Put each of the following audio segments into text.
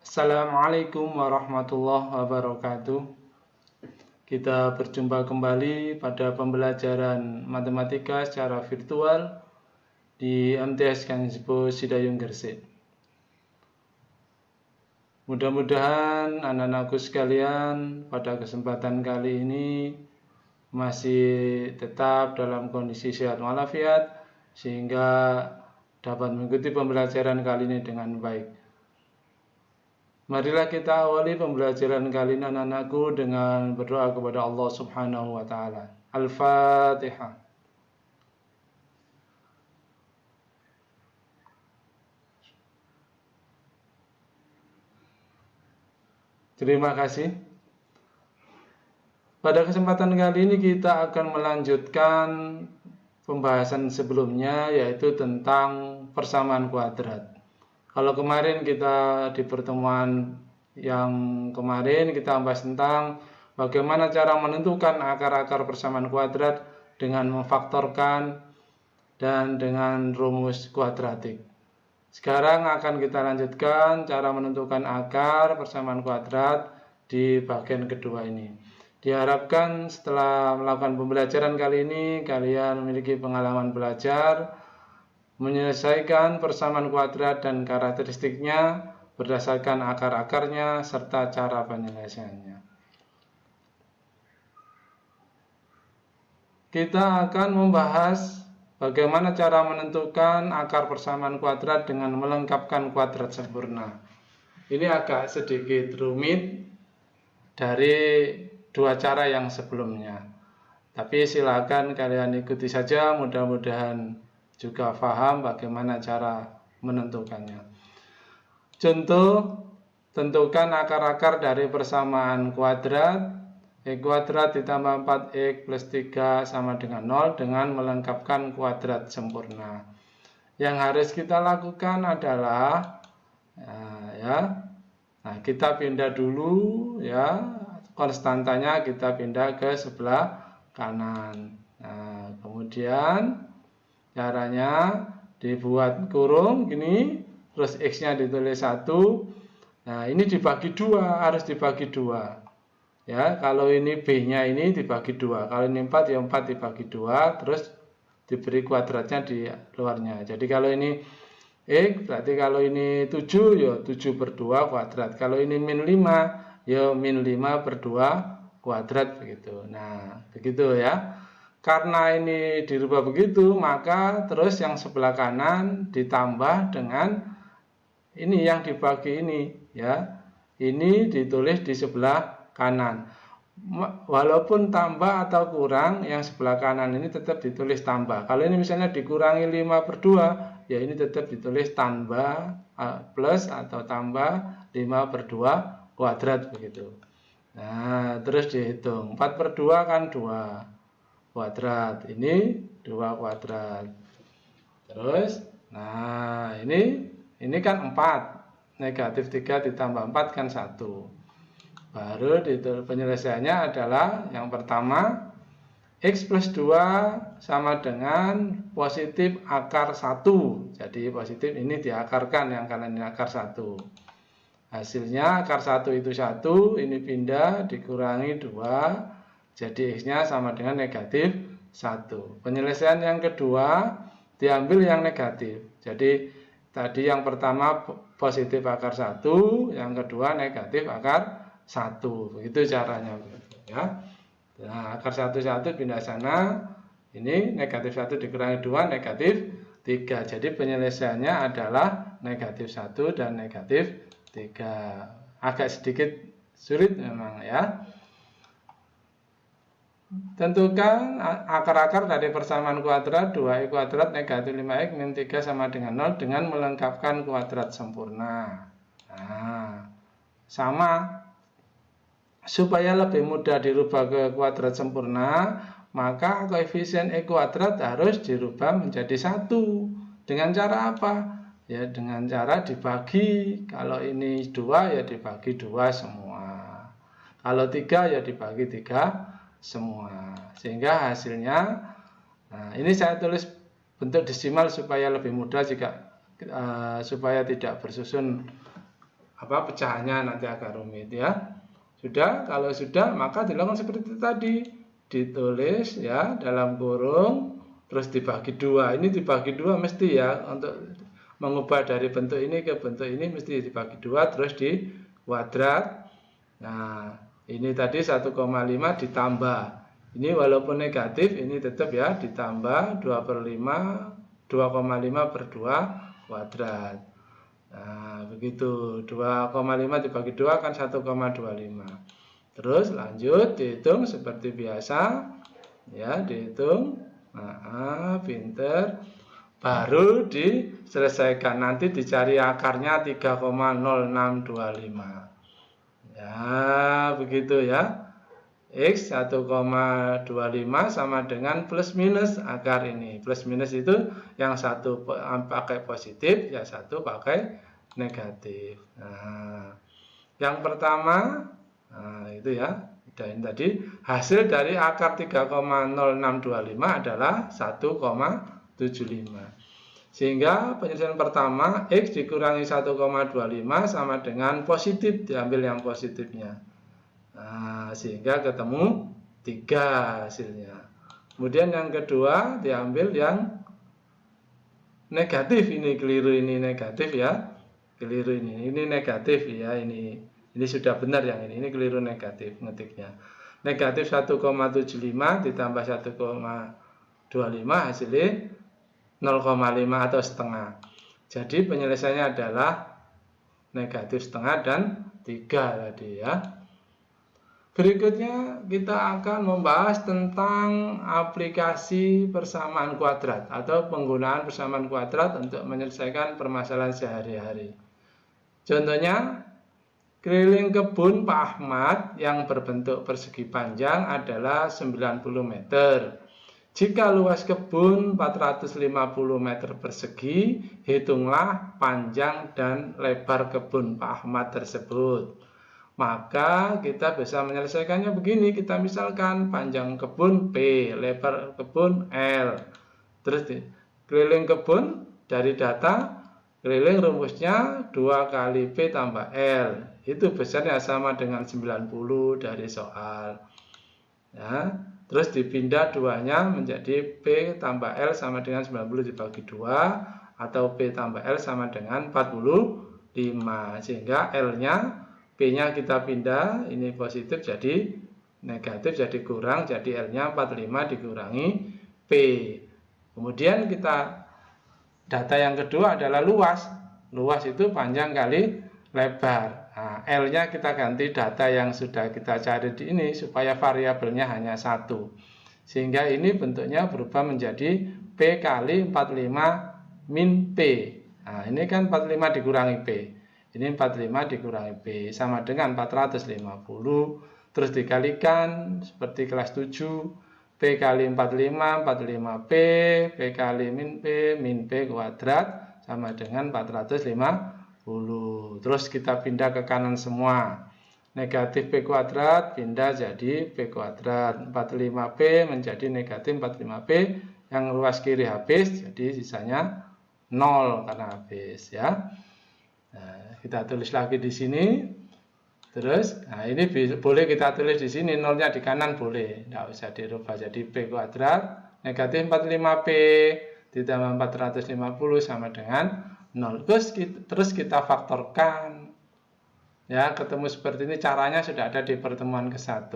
Assalamualaikum warahmatullahi wabarakatuh. Kita berjumpa kembali pada pembelajaran matematika secara virtual di MTS Kanispo Sidayung Gresik. Mudah-mudahan anak-anakku sekalian pada kesempatan kali ini masih tetap dalam kondisi sehat walafiat sehingga dapat mengikuti pembelajaran kali ini dengan baik. Marilah kita awali pembelajaran kali ini anak-anakku dengan berdoa kepada Allah Subhanahu wa taala. Al-Fatihah. Terima kasih. Pada kesempatan kali ini kita akan melanjutkan pembahasan sebelumnya, yaitu tentang persamaan kuadrat. Kalau kemarin kita di pertemuan yang kemarin kita bahas tentang bagaimana cara menentukan akar-akar persamaan kuadrat dengan memfaktorkan dan dengan rumus kuadratik. Sekarang akan kita lanjutkan cara menentukan akar persamaan kuadrat di bagian kedua ini. Diharapkan setelah melakukan pembelajaran kali ini kalian memiliki pengalaman belajar menyelesaikan persamaan kuadrat dan karakteristiknya berdasarkan akar-akarnya serta cara penyelesaiannya. Kita akan membahas bagaimana cara menentukan akar persamaan kuadrat dengan melengkapkan kuadrat sempurna. Ini agak sedikit rumit dari dua cara yang sebelumnya. Tapi silakan kalian ikuti saja, mudah-mudahan juga paham bagaimana cara menentukannya. Contoh, tentukan akar-akar dari persamaan kuadrat. X kuadrat ditambah 4x plus 3 sama dengan 0 dengan melengkapkan kuadrat sempurna. Yang harus kita lakukan adalah kita pindah dulu konstantanya kita pindah ke sebelah kanan. Kemudian caranya dibuat kurung gini, terus X-nya ditulis 1. Nah, ini dibagi 2, harus dibagi 2. Ya, kalau ini B-nya ini dibagi 2. Kalau ini 4 ya 4 dibagi 2, terus diberi kuadratnya di luarnya. Jadi kalau ini X, berarti kalau ini 7 ya 7 per 2 kuadrat. Kalau ini min 5 ya min 5 per 2 kuadrat begitu. Nah, begitu ya. Karena ini dirubah begitu, maka terus yang sebelah kanan ditambah dengan ini yang dibagi ini ya. Ini ditulis di sebelah kanan. Walaupun tambah atau kurang, yang sebelah kanan ini tetap ditulis tambah. Kalau ini misalnya dikurangi 5 per 2, ya ini tetap ditulis tambah plus atau tambah 5 per 2 kuadrat begitu. Nah, terus dihitung. 4 per 2 kan 2 kuadrat, ini 2 kuadrat. Terus, nah ini kan 4, negatif 3 ditambah 4 kan 1. Baru penyelesaiannya adalah yang pertama, X plus 2 sama dengan positif akar 1. Jadi positif ini diakarkan, yang kanan ini akar 1. Hasilnya akar 1 itu 1, ini pindah dikurangi 2. Jadi X-nya sama dengan negatif 1. Penyelesaian yang kedua, diambil yang negatif. Jadi tadi yang pertama positif akar 1, yang kedua negatif akar 1. Begitu caranya. Ya. Nah, akar 1 pindah sana. Ini negatif 1 dikurangi 2, negatif 3. Jadi penyelesaiannya adalah negatif 1 dan negatif 3. Agak sedikit sulit memang ya. Tentukan akar-akar dari persamaan kuadrat 2x kuadrat negatif 5x min 3 sama dengan 0 dengan melengkapkan kuadrat sempurna. Nah, sama. Supaya lebih mudah dirubah ke kuadrat sempurna, maka koefisien X kuadrat harus dirubah menjadi 1. Dengan cara apa? Ya dengan cara dibagi. Kalau ini 2 ya dibagi 2 semua. Kalau 3 ya dibagi 3 semua, sehingga hasilnya, nah ini saya tulis bentuk desimal supaya lebih mudah jika supaya tidak bersusun pecahannya nanti agak rumit ya. Sudah, kalau sudah maka dilakukan seperti tadi, ditulis ya dalam kurung, terus dibagi dua. Ini dibagi dua mesti ya, untuk mengubah dari bentuk ini ke bentuk ini mesti dibagi dua, terus di kuadrat. Nah, ini tadi 1,5 ditambah. Ini walaupun negatif, ini tetap ya ditambah 2,5 per 2 kuadrat. Nah, begitu. 2,5 dibagi 2 kan 1,25. Terus lanjut dihitung seperti biasa. Ya, dihitung. Nah, pinter. Baru diselesaikan. Nanti dicari akarnya 3,0625. Ya, begitu ya. X 1,25 sama dengan plus minus akar ini. Plus minus itu yang satu pakai positif, yang satu pakai negatif. Nah, yang pertama, nah itu ya, ini tadi hasil dari akar 3,0625 adalah 1,75. Sehingga penyelesaian pertama X dikurangi 1,25 sama dengan positif, diambil yang positifnya. Nah, sehingga ketemu 3 hasilnya. Kemudian yang kedua diambil yang negatif, ini keliru, ini negatif ya. Keliru ini negatif ya, ini sudah benar yang ini keliru negatif ngetiknya. Negatif 1,75 ditambah 1,25 hasilnya 0,5 atau setengah. Jadi penyelesaiannya adalah negatif setengah dan 3 tadi ya. Berikutnya kita akan membahas tentang aplikasi persamaan kuadrat atau penggunaan persamaan kuadrat untuk menyelesaikan permasalahan sehari-hari. Contohnya, keliling kebun Pak Ahmad yang berbentuk persegi panjang adalah 90 meter. Jika luas kebun 450 meter persegi, hitunglah panjang dan lebar kebun Pak Ahmad tersebut. Maka kita bisa menyelesaikannya begini, kita misalkan panjang kebun P, lebar kebun L. Terus keliling kebun dari data, keliling rumusnya 2 kali P tambah L. Itu besarnya sama dengan 90 dari soal. Ya, terus dipindah duanya menjadi P tambah L sama dengan 90 dibagi 2, atau P tambah L sama dengan 45. Sehingga L-nya, P-nya kita pindah, ini positif jadi negatif, jadi kurang, jadi L-nya 45 dikurangi P. Kemudian kita data yang kedua adalah luas. Luas itu panjang kali lebar. Nah, L-nya kita ganti data yang sudah kita cari di ini supaya variabelnya hanya 1. Sehingga ini bentuknya berubah menjadi P kali 45 min P. Nah, ini kan 45 dikurangi P. Ini 45 dikurangi P sama dengan 450. Terus dikalikan seperti kelas 7. P kali 45, 45P. P kali min P kuadrat sama dengan 450. Terus kita pindah ke kanan semua. Negatif P kuadrat pindah jadi P kuadrat. 45P menjadi negatif 45P. Yang luas kiri habis, jadi sisanya 0 karena habis ya. Nah, kita tulis lagi di sini. Terus, nah ini boleh kita tulis di sini, nolnya di kanan boleh, tidak usah dirubah jadi P kuadrat negatif 45P ditambah 450 sama dengan 0. Terus kita faktorkan. Ya, ketemu seperti ini, caranya sudah ada di pertemuan ke-1.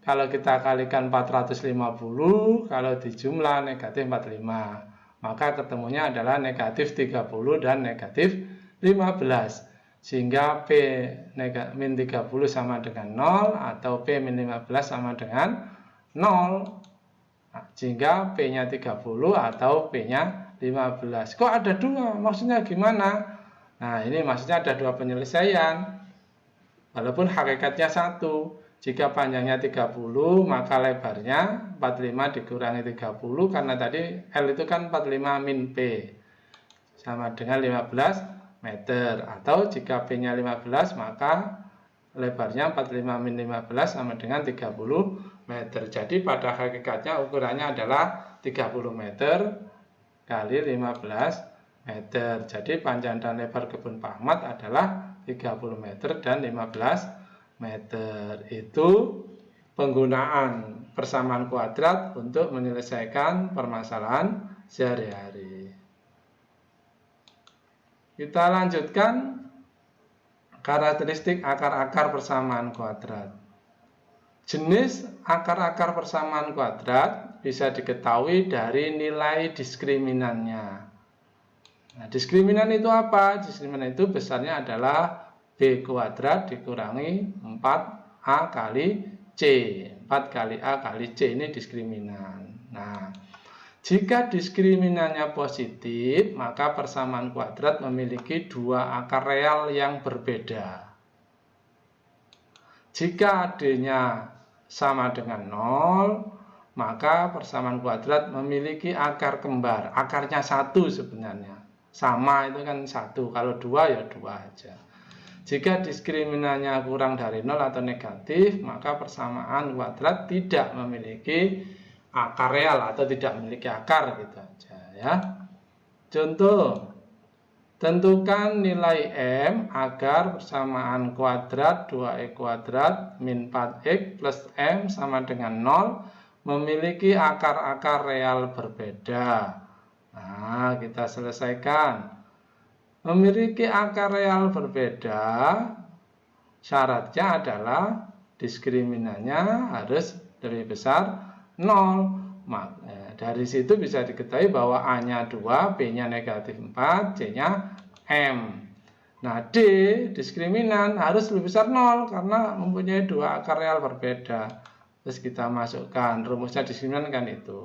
Kalau kita kalikan 450, kalau dijumlah negatif 45, maka ketemunya adalah negatif 30 dan negatif 15. Sehingga P min 30 sama dengan 0 atau P min 15 sama dengan 0. Nah, sehingga P-nya 30 atau P-nya 15. Kok ada dua? Maksudnya gimana? Nah, ini maksudnya ada dua penyelesaian. Walaupun hakikatnya satu. Jika panjangnya 30, maka lebarnya 45 dikurangi 30, karena tadi L itu kan 45 min P sama dengan 15 meter, atau jika P-nya 15 maka lebarnya 45 min 15 sama dengan 30 meter. Jadi pada hakikatnya ukurannya adalah 30 meter kali 15 meter. Jadi panjang dan lebar kebun Pak Ahmad adalah 30 meter dan 15 meter. Itu penggunaan persamaan kuadrat untuk menyelesaikan permasalahan sehari-hari. Kita lanjutkan karakteristik akar-akar persamaan kuadrat. Jenis akar-akar persamaan kuadrat bisa diketahui dari nilai diskriminannya. Nah, diskriminan itu apa? Diskriminan itu besarnya adalah B kuadrat dikurangi 4A kali C. 4 kali A kali C ini diskriminan. Nah, jika diskriminannya positif, maka persamaan kuadrat memiliki dua akar real yang berbeda. Jika AD-nya sama dengan 0, maka persamaan kuadrat memiliki akar kembar. Akarnya 1 sebenarnya. Sama itu kan 1, kalau 2 ya 2 aja. Jika diskriminannya kurang dari 0 atau negatif, maka persamaan kuadrat tidak memiliki akar real atau tidak memiliki akar gitu aja ya. Contoh, tentukan nilai M agar persamaan kuadrat 2x kuadrat min 4x plus M sama dengan 0 memiliki akar-akar real berbeda. Nah, kita selesaikan. Memiliki akar real berbeda, syaratnya adalah diskriminannya harus lebih besar 0. Dari situ bisa diketahui bahwa A-nya 2, B-nya negatif 4, C-nya M. Nah, D, diskriminan harus lebih besar 0 karena mempunyai dua akar real berbeda. Terus kita masukkan, rumusnya diskriminan kan itu.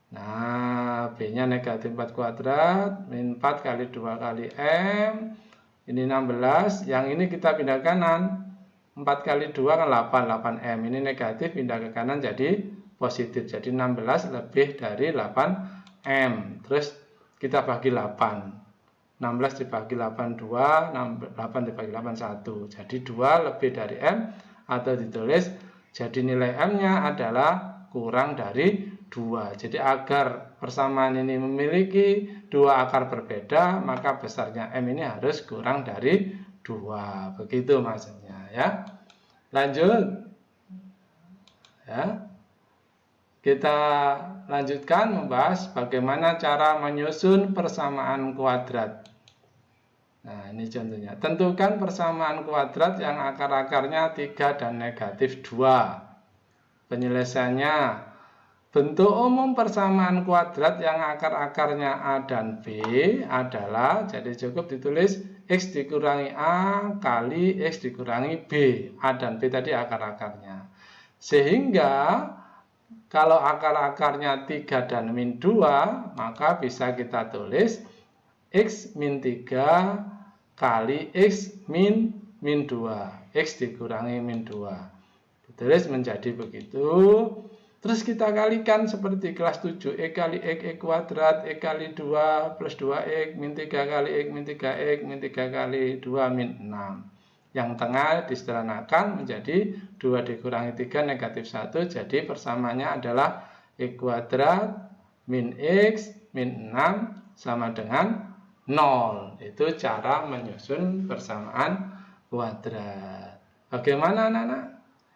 Nah, B-nya negatif 4 kuadrat, min 4 kali 2 kali M, ini 16, yang ini kita pindah ke kanan. 4 kali 2 kan 8, 8M, ini negatif, pindah ke kanan jadi positif, jadi 16 lebih dari 8M. Terus kita bagi 8, 16 dibagi 8, 2, 8 dibagi 8, 1. Jadi 2 lebih dari M, atau ditulis jadi nilai M-nya adalah kurang dari 2. Jadi agar persamaan ini memiliki dua akar berbeda, maka besarnya M ini harus kurang dari 2. Begitu maksudnya ya. Lanjut ya. Kita lanjutkan membahas bagaimana cara menyusun persamaan kuadrat. Nah, ini contohnya. Tentukan persamaan kuadrat yang akar-akarnya 3 dan negatif 2. Penyelesaiannya, bentuk umum persamaan kuadrat yang akar-akarnya A dan B adalah, jadi cukup ditulis X dikurangi A kali X dikurangi B. A dan B tadi akar-akarnya. Sehingga kalau akar-akarnya 3 dan min 2, maka bisa kita tulis X min 3 kali X min 2. X dikurangi min 2. Ditulis menjadi begitu. Terus kita kalikan seperti kelas 7. X kali X kuadrat, X kali 2 plus 2X, min 3 kali X, min 3X, min 3 kali 2, min 6. Yang tengah disederhanakan menjadi 2 dikurangi 3 negatif 1. Jadi persamaannya adalah X kuadrat min X min 6 sama dengan 0. Itu cara menyusun persamaan kuadrat. Bagaimana anak-anak?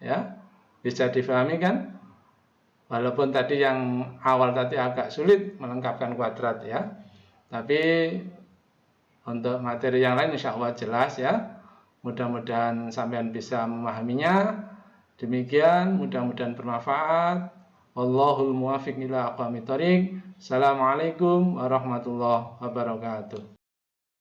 Ya, bisa difahami kan? Walaupun tadi yang awal tadi agak sulit melengkapkan kuadrat ya. Tapi untuk materi yang lain insya Allah jelas ya. Mudah-mudahan sampean bisa memahaminya. Demikian, mudah-mudahan bermanfaat. Wallahul muwaffiq ila aqwamit thoriq. Assalamualaikum warahmatullahi wabarakatuh.